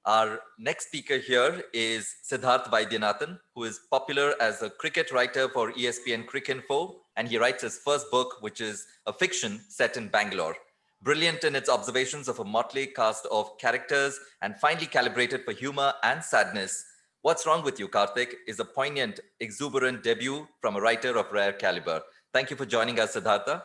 Our next speaker here is Siddhartha Vaidyanathan, who is popular as a cricket writer for ESPN Cricinfo, and he writes his first book, which is a fiction set in Bangalore. Brilliant in its observations of a motley cast of characters and finely calibrated for humor and sadness, What's Wrong with You, Karthik is a poignant, exuberant debut from a writer of rare caliber. Thank you for joining us, Siddhartha.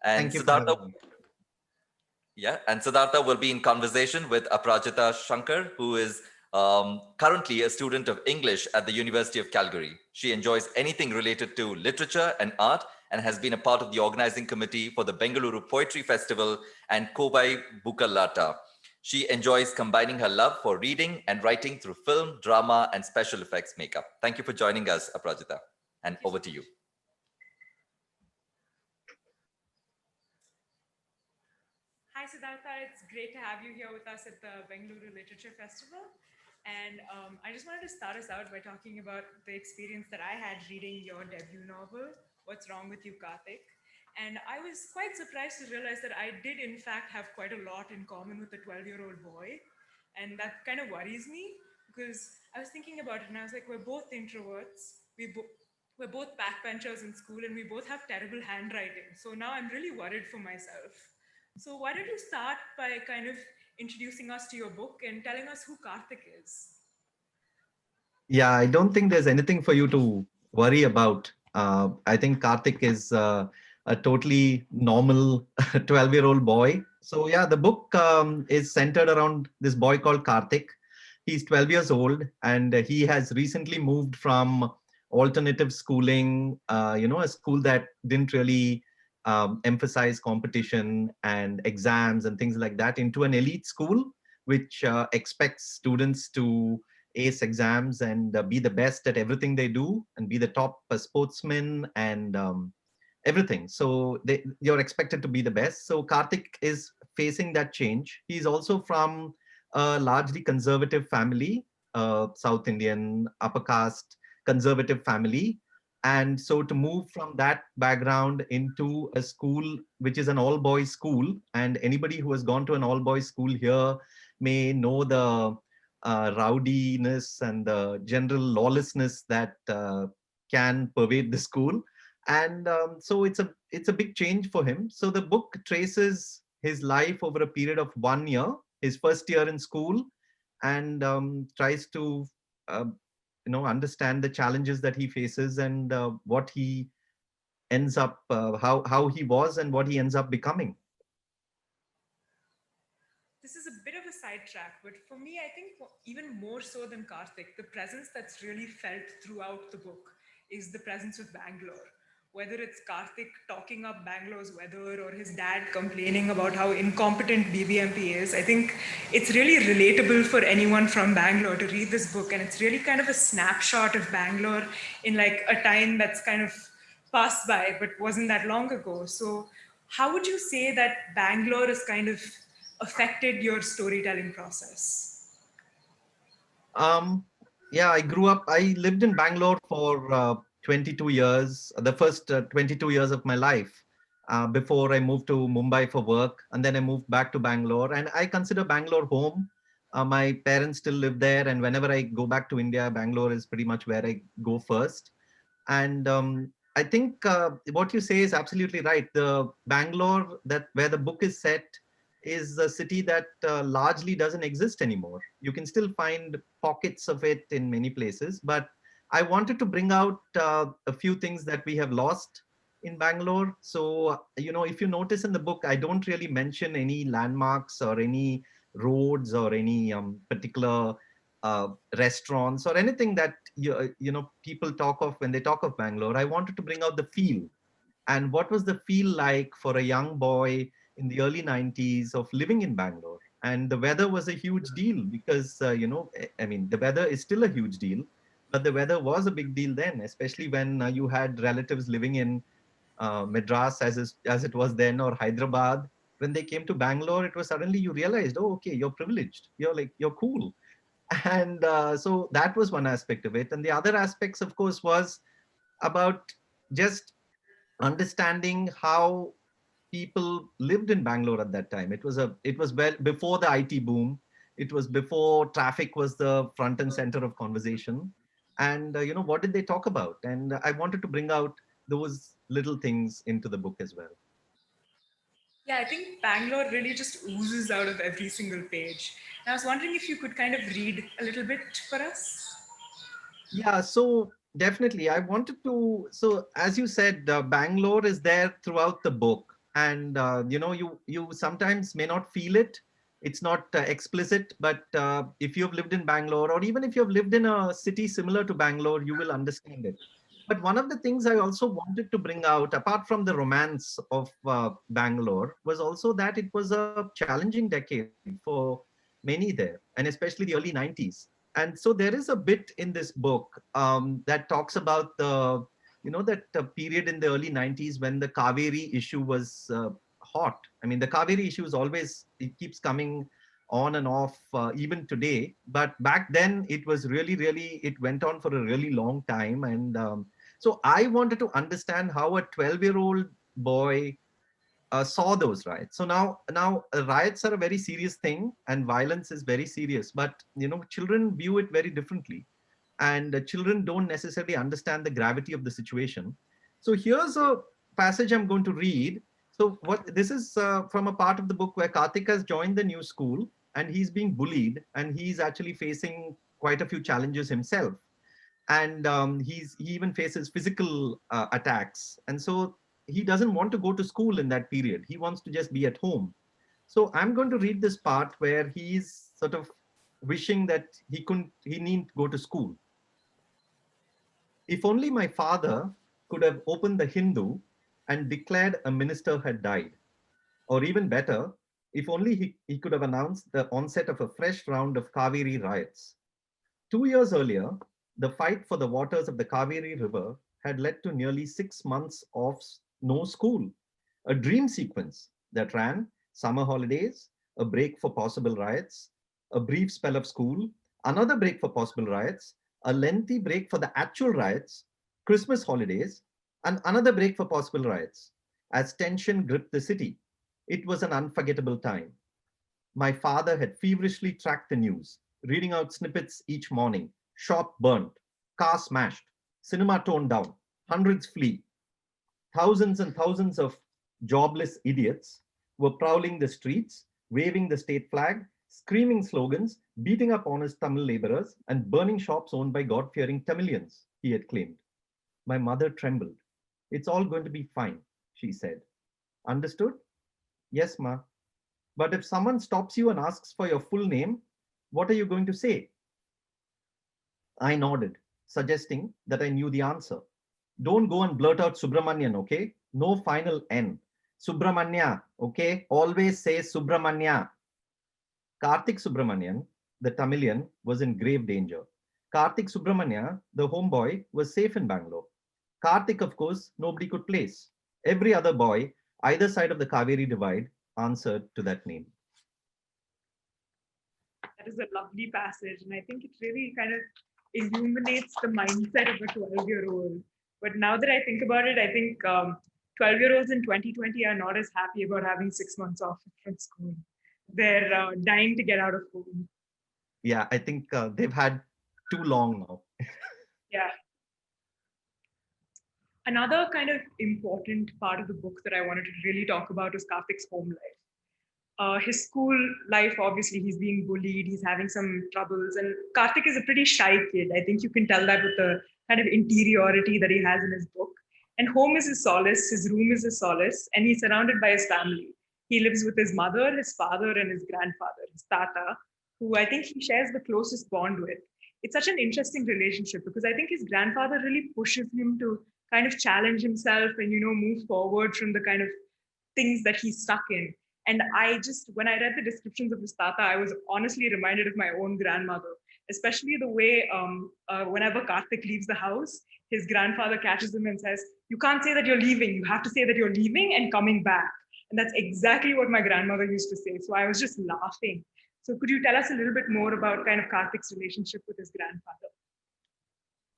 And Thank you for Siddhartha having me. and Siddhartha will be in conversation with Aparajitha Sankar, who is currently a student of English at the University of Calgary. She enjoys anything related to literature and art and has been a part of the organizing committee for the Bengaluru Poetry Festival and Kovai Bukalata. She enjoys combining her love for reading and writing through film, drama, and special effects makeup. Thank you for joining us, Aparajitha, and over to you. Hi, Siddhartha. It's great to have you here with us at the Bengaluru Literature Festival. And I just wanted to start us out by talking about the experience that I had reading your debut novel, What's Wrong with You, Karthik. And I was quite surprised to realize that I did, in fact, have quite a lot in common with a 12-year-old boy. And that kind of worries me because I was thinking about it and I was like, we're both introverts. We're both backbenchers in school and we both have terrible handwriting. So now I'm really worried for myself. So why don't you start by kind of introducing us to your book and telling us who Karthik is? Yeah, I don't think there's anything for you to worry about. I think Karthik is a totally normal 12-year-old boy. So yeah, the book is centered around this boy called Karthik. He's 12 years old and he has recently moved from alternative schooling, a school that didn't really emphasize competition and exams and things like that, into an elite school, which expects students to ace exams and be the best at everything they do and be the top sportsman and everything. So you're expected to be the best. So Karthik is facing that change. He's also from a largely conservative family, South Indian, upper caste, conservative family. And so to move from that background into a school which is an all boys school, and anybody who has gone to an all boys school here may know the rowdiness and the general lawlessness that can pervade the school. And so it's a big change for him. So the book traces his life over a period of 1 year, his first year in school, and tries to uh, understand the challenges that he faces and what he ends up how he was and what he ends up becoming. This is a bit of a sidetrack, but for me, I think even more so than Karthik, the presence that's really felt throughout the book is the presence of Bangalore. Whether it's Karthik talking up Bangalore's weather or his dad complaining about how incompetent BBMP is, I think it's really relatable for anyone from Bangalore to read this book. And it's really kind of a snapshot of Bangalore in like a time that's kind of passed by, but wasn't that long ago. So, how would you say that Bangalore is kind of affected your storytelling process? Um, yeah, I lived in Bangalore for 22 years, the first 22 years of my life, before I moved to Mumbai for work. And then I moved back to Bangalore. And I consider Bangalore home. My parents still live there. And whenever I go back to India, Bangalore is pretty much where I go first. And I think what you say is absolutely right. The Bangalore, that where the book is set, is a city that largely doesn't exist anymore. You can still find pockets of it in many places, but I wanted to bring out a few things that we have lost in Bangalore. So, if you notice in the book, I don't really mention any landmarks or any roads or any particular restaurants or anything that people talk of when they talk of Bangalore. I wanted to bring out the feel, and what was the feel like for a young boy in the early 90s of living in Bangalore. And the weather was a huge deal because I mean, the weather is still a huge deal, but the weather was a big deal then, especially when you had relatives living in Madras, as it was then, or Hyderabad. When they came to Bangalore, it was suddenly you realized, oh, okay, you're privileged, you're cool. And so that was one aspect of it. And the other aspects, of course, was about just understanding how people lived in Bangalore at that time. It was well before the IT boom. It was before traffic was the front and center of conversation. And, what did they talk about? And I wanted to bring out those little things into the book as well. Yeah, I think Bangalore really just oozes out of every single page. And I was wondering if you could kind of read a little bit for us. Yeah, so definitely, I wanted to. So as you said, Bangalore is there throughout the book, and you sometimes may not feel it. It's not explicit, but if you've lived in Bangalore, or even if you've lived in a city similar to Bangalore, you will understand it. But one of the things I also wanted to bring out, apart from the romance of Bangalore, was also that it was a challenging decade for many there, and especially the early 90s. And so there is a bit in this book that talks about that period in the early 90s when the Kaveri issue was hot. I mean, the Kaveri issue is always, it keeps coming on and off even today. But back then it was really, really, it went on for a really long time. And so I wanted to understand how a 12-year-old boy saw those riots. So now riots are a very serious thing, and violence is very serious. But children view it very differently, and children don't necessarily understand the gravity of the situation. So here's a passage I'm going to read. So what this is from a part of the book where Karthik has joined the new school, and he's being bullied, and he's actually facing quite a few challenges himself, and he even faces physical attacks, and so he doesn't want to go to school in that period. He wants to just be at home. So I'm going to read this part where he's sort of wishing that he needn't go to school. If only my father could have opened the Hindu and declared a minister had died, or even better, if only he could have announced the onset of a fresh round of Kaveri riots. 2 years earlier, the fight for the waters of the Kaveri River had led to nearly 6 months of no school, a dream sequence that ran summer holidays, a break for possible riots, a brief spell of school, another break for possible riots, a lengthy break for the actual riots, Christmas holidays, and another break for possible riots. As tension gripped the city, it was an unforgettable time. My father had feverishly tracked the news, reading out snippets each morning. Shop burnt, car smashed, cinema torn down, hundreds flee. Thousands and thousands of jobless idiots were prowling the streets, waving the state flag, screaming slogans, beating up honest Tamil laborers, and burning shops owned by God fearing Tamilians, he had claimed. My mother trembled. It's all going to be fine, she said. Understood? Yes, ma. But if someone stops you and asks for your full name, what are you going to say? I nodded, suggesting that I knew the answer. Don't go and blurt out Subramanian, okay? No final N. Subramanya, okay? Always say Subramanya. Karthik Subramanian, the Tamilian, was in grave danger. Karthik Subramanya, the homeboy, was safe in Bangalore. Karthik, of course, nobody could place. Every other boy, either side of the Kaveri divide, answered to that name. That is a lovely passage, and I think it really kind of illuminates the mindset of a 12-year-old. But now that I think about it, I think 12-year-olds in 2020 are not as happy about having 6 months off from school. They're dying to get out of home. Yeah, I think they've had too long now. Yeah. Another kind of important part of the book that I wanted to really talk about is Karthik's home life. His school life, obviously, he's being bullied, he's having some troubles, and Karthik is a pretty shy kid. I think you can tell that with the kind of interiority that he has in his book. And home is his solace, his room is his solace, and he's surrounded by his family. He lives with his mother, his father, and his grandfather, his tata, who I think he shares the closest bond with. It's such an interesting relationship because I think his grandfather really pushes him to kind of challenge himself and, move forward from the kind of things that he's stuck in. And I just, when I read the descriptions of his tata, I was honestly reminded of my own grandmother, especially the way whenever Karthik leaves the house, his grandfather catches him and says, "You can't say that you're leaving. You have to say that you're leaving and coming back." And that's exactly what my grandmother used to say. So I was just laughing. So could you tell us a little bit more about kind of Karthik's relationship with his grandfather?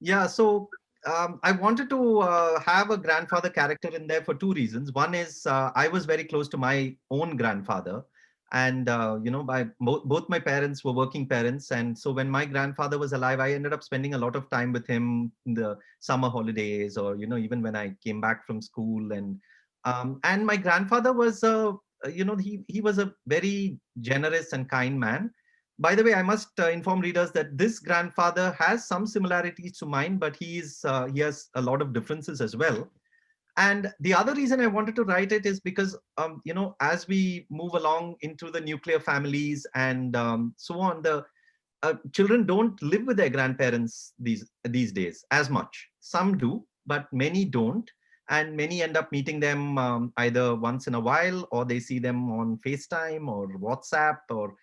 Yeah, so I wanted to have a grandfather character in there for two reasons. One is I was very close to my own grandfather, And both my parents were working parents, and so when my grandfather was alive, I ended up spending a lot of time with him in the summer holidays, or even when I came back from school. And my grandfather was he was a very generous and kind man. By the way, I must inform readers that this grandfather has some similarities to mine, but he has a lot of differences as well. And the other reason I wanted to write it is because as we move along into the nuclear families and so on, the children don't live with their grandparents these days as much. Some do, but many don't. And many end up meeting them either once in a while, or they see them on FaceTime or WhatsApp, or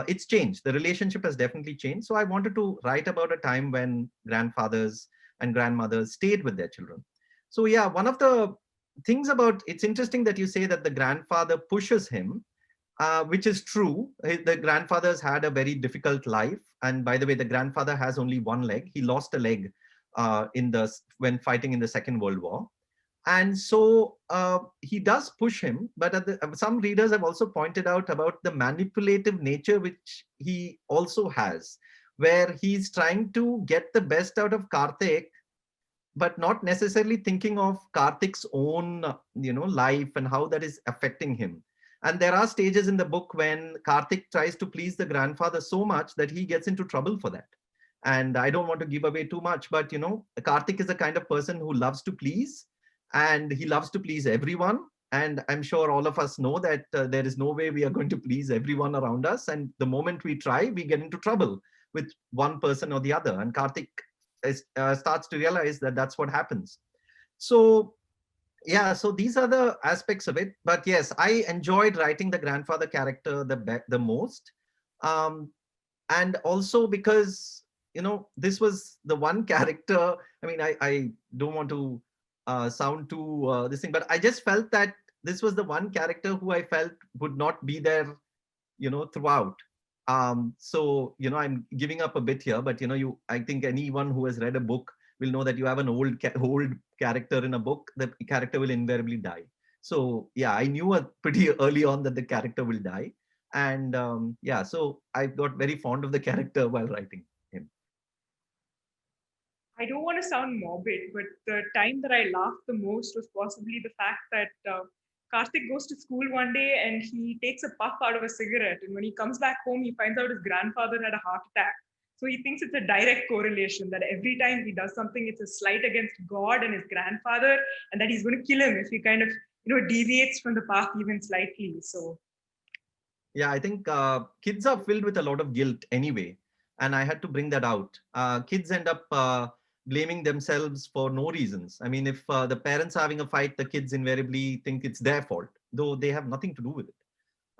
it's changed. The relationship has definitely changed. So I wanted to write about a time when grandfathers and grandmothers stayed with their children. So yeah, one of the things about, it's interesting that you say that the grandfather pushes him, which is true. The grandfather's had a very difficult life, and by the way, the grandfather has only one leg. He lost a leg when fighting in the Second World War, and so he does push him. But some readers have also pointed out about the manipulative nature which he also has, where he's trying to get the best out of Karthik, but not necessarily thinking of Karthik's own, life and how that is affecting him. And there are stages in the book when Karthik tries to please the grandfather so much that he gets into trouble for that. And I don't want to give away too much, but Karthik is the kind of person who loves to please, and he loves to please everyone. And I'm sure all of us know that there is no way we are going to please everyone around us. And the moment we try, we get into trouble with one person or the other. And Karthik starts to realize that that's what happens. So yeah, so these are the aspects of it. But yes, I enjoyed writing the grandfather character the most, um, and also because this was the one character. I mean, I don't want to sound too this thing, but I just felt that this was the one character who I felt would not be there throughout. So I'm giving up a bit here, but I think anyone who has read a book will know that you have an old character in a book, the character will invariably die. So yeah, I knew pretty early on that the character will die. And yeah, so I got very fond of the character while writing him. I don't want to sound morbid, but the time that I laughed the most was possibly the fact that Karthik goes to school one day and he takes a puff out of a cigarette. And when he comes back home, he finds out his grandfather had a heart attack. So he thinks it's a direct correlation that every time he does something, it's a slight against God and his grandfather, and that he's going to kill him if he kind of deviates from the path even slightly. So Yeah, I think kids are filled with a lot of guilt anyway, and I had to bring that out. Kids end up blaming themselves for no reasons. I mean, if the parents are having a fight, the kids invariably think it's their fault, though they have nothing to do with it.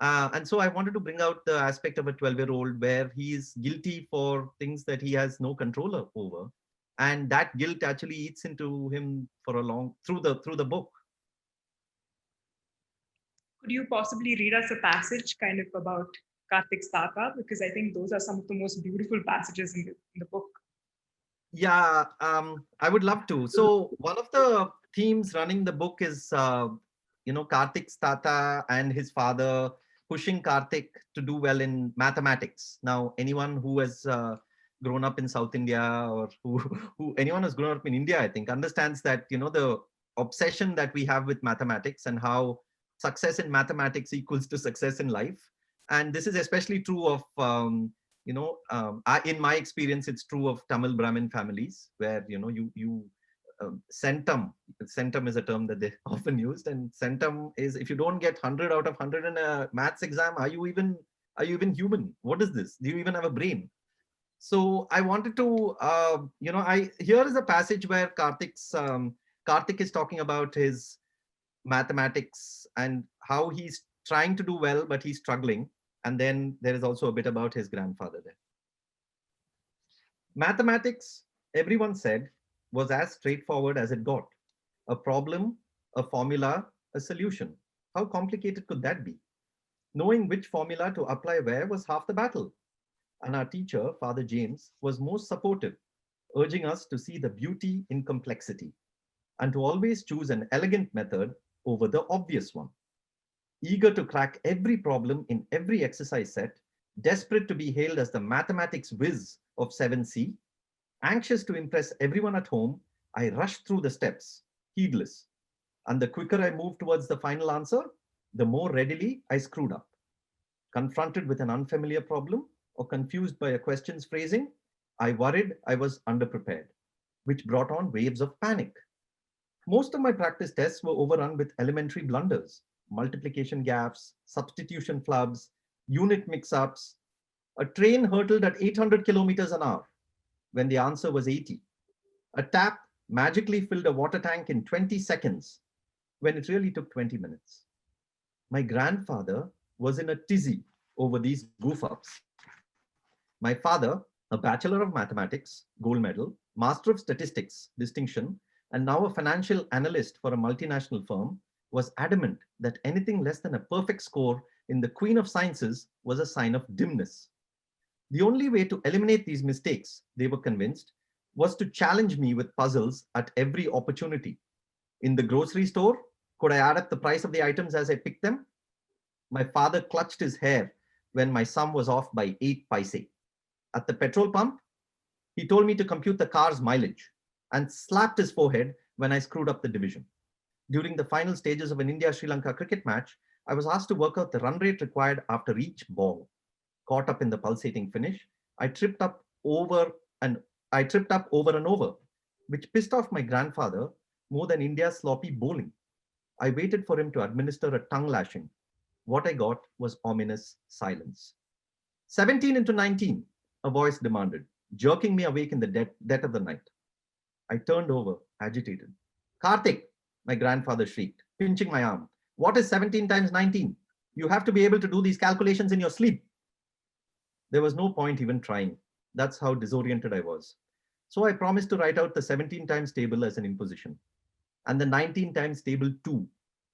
And so I wanted to bring out the aspect of a 12-year-old where he is guilty for things that he has no control over, and that guilt actually eats into him for a long through the book. could you possibly read us a passage kind of about Karthik's Tata? Because I think those are some of the most beautiful passages in the book. Yeah, I would love to. So one of the themes running the book is, Karthik's Tata and his father pushing Karthik to do well in mathematics. Now, anyone who has grown up in South India, or who anyone who's grown up in India, I think, understands that, the obsession that we have with mathematics and how success in mathematics equals to success in life. And this is especially true of in my experience, it's true of Tamil Brahmin families where centum is a term that they often used, and centum is if you don't get 100 out of 100 in a maths exam, are you even human? What is this? Do you even have a brain? So I wanted to I here is a passage where Karthik is talking about his mathematics and how he's trying to do well, but he's struggling. And then there is also a bit about his grandfather there. Mathematics, everyone said, was as straightforward as it got. A problem, a formula, a solution. How complicated could that be? Knowing which formula to apply where was half the battle. And our teacher, Father James, was most supportive, urging us to see the beauty in complexity and to always choose an elegant method over the obvious one. eager to crack every problem in every exercise set, desperate to be hailed as the mathematics whiz of 7C, anxious to impress everyone at home, I rushed through the steps, heedless. And the quicker I moved towards the final answer, the more readily I screwed up. Confronted with an unfamiliar problem or confused by a question's phrasing, I worried I was underprepared, which brought on waves of panic. Most of my practice tests were overrun with elementary blunders, multiplication gaffes, substitution flubs, unit mix ups. A train hurtled at 800 kilometers an hour when the answer was 80. A tap magically filled a water tank in 20 seconds when it really took 20 minutes. My grandfather was in a tizzy over these goof ups. My father, a bachelor of mathematics, gold medal, master of statistics, distinction, and now a financial analyst for a multinational firm, was adamant that anything less than a perfect score in the Queen of Sciences was a sign of dimness. The only way to eliminate these mistakes, they were convinced, was to challenge me with puzzles at every opportunity. In the grocery store, could I add up the price of the items as I picked them? My father clutched his hair when my sum was off by 8 paise. At the petrol pump, he told me to compute the car's mileage and slapped his forehead when I screwed up the division. During the final stages of an India-Sri Lanka cricket match, I was asked to work out the run rate required after each ball. Caught up in the pulsating finish, I tripped up and over and over, which pissed off my grandfather more than India's sloppy bowling. I waited for him to administer a tongue lashing. What I got was ominous silence. 17 into 19, a voice demanded, jerking me awake in the dead of the night. I turned over, agitated. Karthik, my grandfather shrieked, pinching my arm. What is 17 times 19? You have to be able to do these calculations in your sleep. There was no point even trying. That's how disoriented I was. So I promised to write out the 17 times table as an imposition. And the 19 times table too,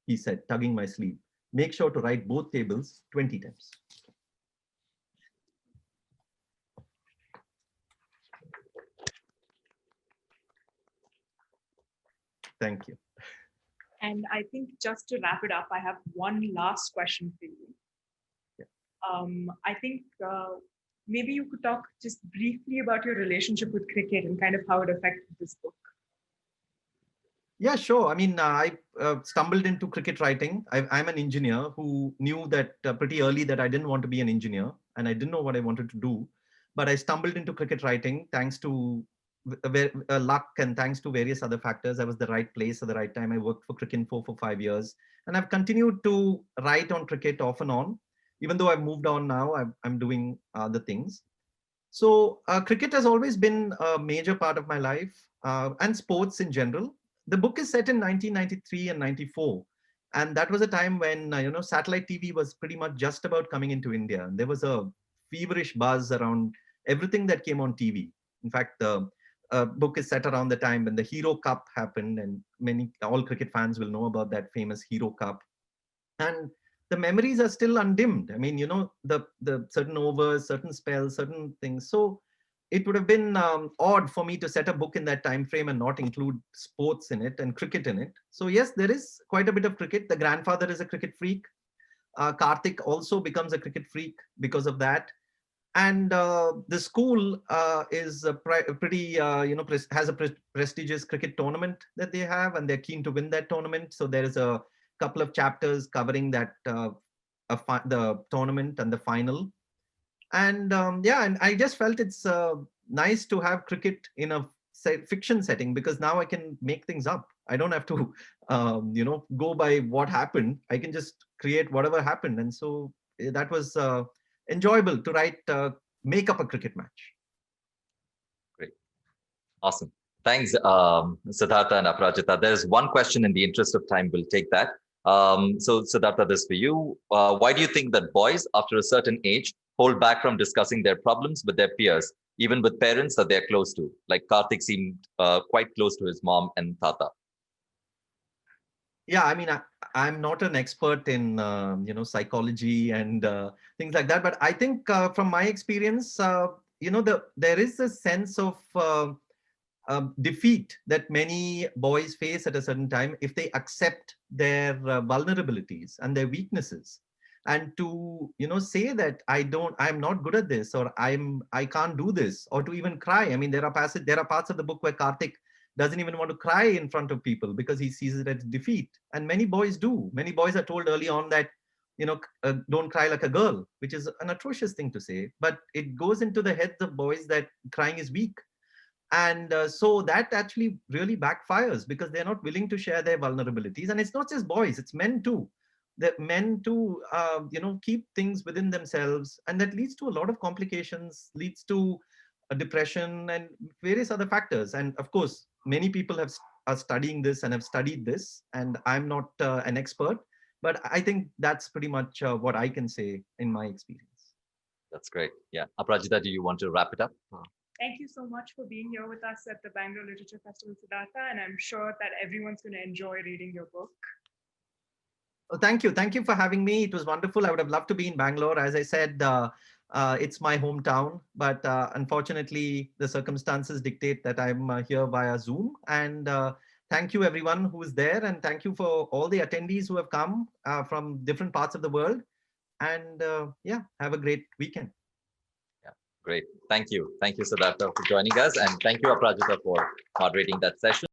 he said, tugging my sleeve. Make sure to write both tables 20 times. Thank you. And I think just to wrap it up, I have one last question for you. Yeah. I think maybe you could talk just briefly about your relationship with cricket and kind of how it affected this book. Yeah, sure. I mean, I stumbled into cricket writing. I'm an engineer who knew that pretty early that I didn't want to be an engineer and I didn't know what I wanted to do. But I stumbled into cricket writing thanks to luck and thanks to various other factors. I was the right place at the right time. I worked for Cricinfo for 5 years and I've continued to write on cricket off and on. Even though I've moved on now, I'm doing other things. So cricket has always been a major part of my life and sports in general. The book is set in 1993 and 94. And that was a time when, satellite TV was pretty much just about coming into India. And there was a feverish buzz around everything that came on TV. In fact, the book is set around the time when the Hero Cup happened, and all cricket fans will know about that famous Hero Cup. And the memories are still undimmed. I mean, the certain overs, certain spells, certain things. So it would have been odd for me to set a book in that time frame and not include sports in it and cricket in it. So yes, there is quite a bit of cricket. The grandfather is a cricket freak. Karthik also becomes a cricket freak because of that. And the school is pretty, has a prestigious cricket tournament that they have, and they're keen to win that tournament. So there is a couple of chapters covering that the tournament and the final. And and I just felt it's nice to have cricket in a fiction setting because now I can make things up. I don't have to, go by what happened. I can just create whatever happened. And so that was enjoyable to write, make up a cricket match. Great. Awesome. Thanks, Siddhartha and Aparajitha. There's one question in the interest of time. We'll take that. So Siddhartha, this for you. Why do you think that boys after a certain age hold back from discussing their problems with their peers, even with parents that they're close to? Like Karthik seemed quite close to his mom and Tata. Yeah, I mean, I'm not an expert in psychology and things like that, but I think from my experience, there is a sense of defeat that many boys face at a certain time if they accept their vulnerabilities and their weaknesses, and to say that I'm not good at this, or I can't do this, or to even cry. I mean, there are parts of the book where Karthik doesn't even want to cry in front of people because he sees it as defeat, and many boys do. Many boys are told early on that don't cry like a girl, which is an atrocious thing to say, but it goes into the heads of boys that crying is weak. And so that actually really backfires because they're not willing to share their vulnerabilities. And it's not just boys, it's men too. That men too keep things within themselves, and that leads to a lot of complications, leads to depression and various other factors. And of course, many people are studying this and have studied this, and I'm not an expert, but I think that's pretty much what I can say in my experience. That's great. Yeah. Aparajitha, do you want to wrap it up? Thank you so much for being here with us at the Bangalore Literature Festival, Siddhartha, and I'm sure that everyone's going to enjoy reading your book. Oh, thank you. Thank you for having me. It was wonderful. I would have loved to be in Bangalore. As I said, it's my hometown, but unfortunately, the circumstances dictate that I'm here via Zoom. And thank you, everyone who is there. And thank you for all the attendees who have come from different parts of the world. And yeah, have a great weekend. Yeah, great. Thank you. Thank you, Siddhartha, for joining us. And thank you, Aparajitha, for moderating that session.